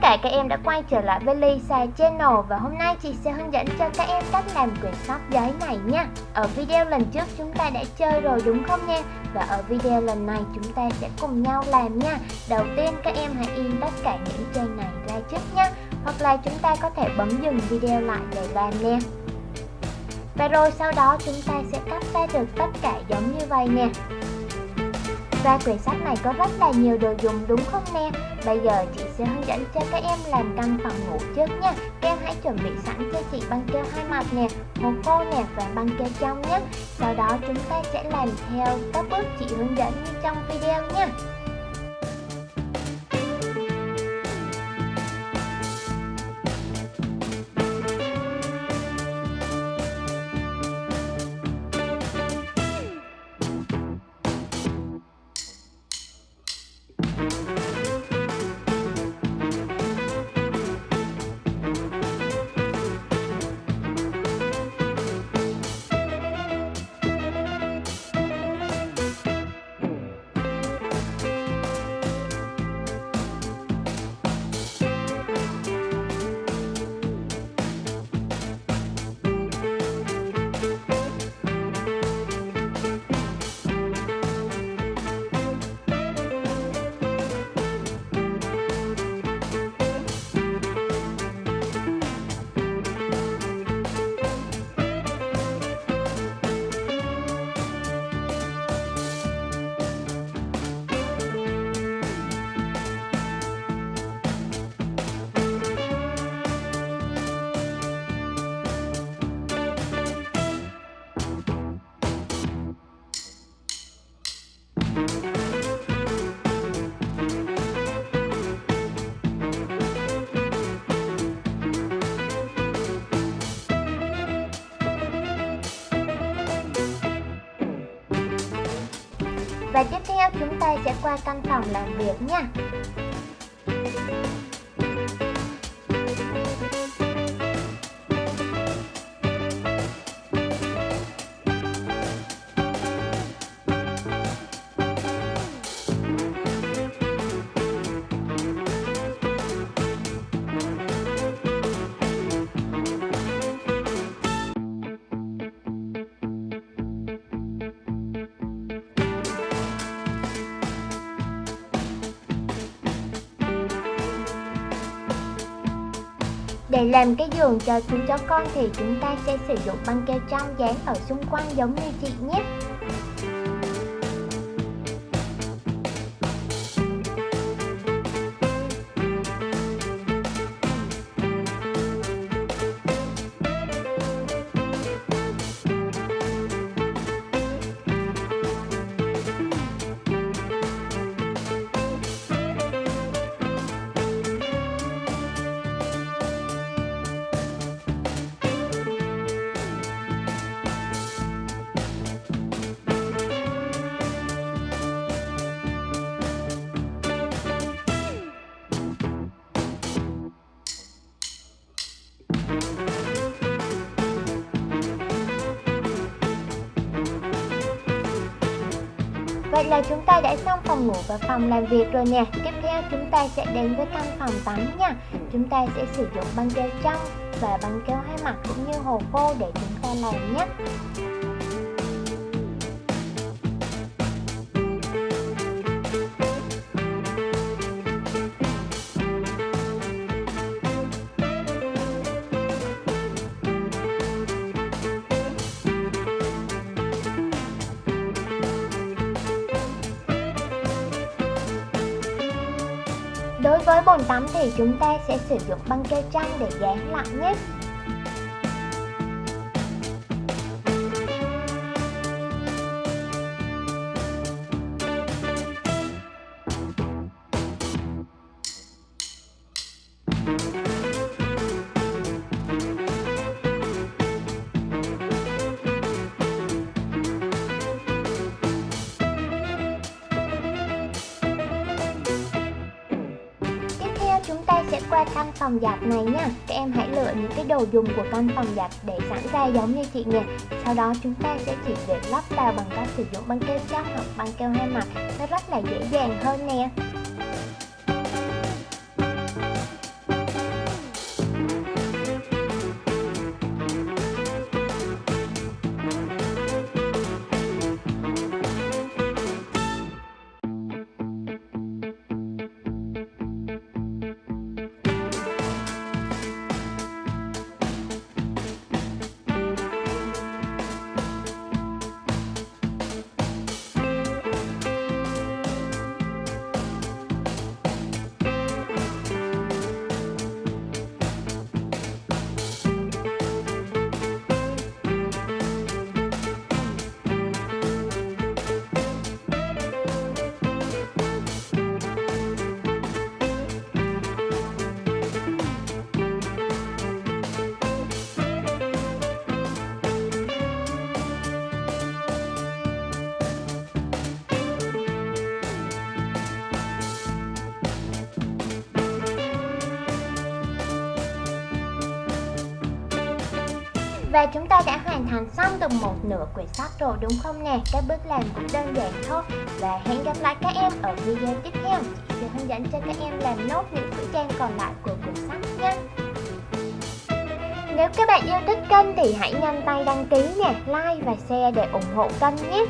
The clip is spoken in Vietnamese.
cả các em đã quay trở lại với Lisa Channel và hôm nay chị sẽ hướng dẫn cho các em cách làm quyển sóc giấy này nha. Ở video lần trước chúng ta đã chơi rồi đúng không nha? Và ở video lần này chúng ta sẽ cùng nhau làm nha. Đầu tiên các em hãy in tất cả những trang này ra trước nha. Hoặc là chúng ta có thể bấm dừng video lại để làm nè. Và rồi sau đó chúng ta sẽ cắt ra được tất cả giống như vậy nè. Và quyển sách này có rất là nhiều đồ dùng đúng không nè? Bây giờ chị sẽ hướng dẫn cho các em làm căn phòng ngủ trước nha. Các em hãy chuẩn bị sẵn cho chị băng keo hai mặt nè, hồ khô nè và băng keo trong nhé. Sau đó chúng ta sẽ làm theo các bước chị hướng dẫn như trong video nha. Và tiếp theo chúng ta sẽ qua căn phòng làm việc nha. Để làm cái giường cho chú chó con thì chúng ta sẽ sử dụng băng keo trong dán ở xung quanh giống như chị nhé. Vậy là chúng ta đã xong phòng ngủ và phòng làm việc rồi nè. Tiếp theo chúng ta sẽ đến với căn phòng tắm nha. Chúng ta sẽ sử dụng băng keo trong và băng keo hai mặt cũng như hồ khô để chúng ta làm nhé. Đối với bồn tắm thì chúng ta sẽ sử dụng băng keo trong để dán lại nhé. Chúng ta sẽ qua căn phòng giặt này nha. Các em hãy lựa những cái đồ dùng của căn phòng giặt để sẵn ra giống như chị nè. Sau đó chúng ta sẽ chỉ việc lắp vào bằng cách sử dụng băng keo trong hoặc băng keo hai mặt. Nó rất là dễ dàng hơn nè. Và chúng ta đã hoàn thành xong được một nửa quyển sách rồi đúng không nè? Các bước làm cũng đơn giản thôi. Và hẹn gặp lại các em ở video tiếp theo. Chị sẽ hướng dẫn cho các em làm nốt những trang còn lại của quyển sách nhé. Nếu các bạn yêu thích kênh thì hãy nhanh tay đăng ký nè, like và share để ủng hộ kênh nhé.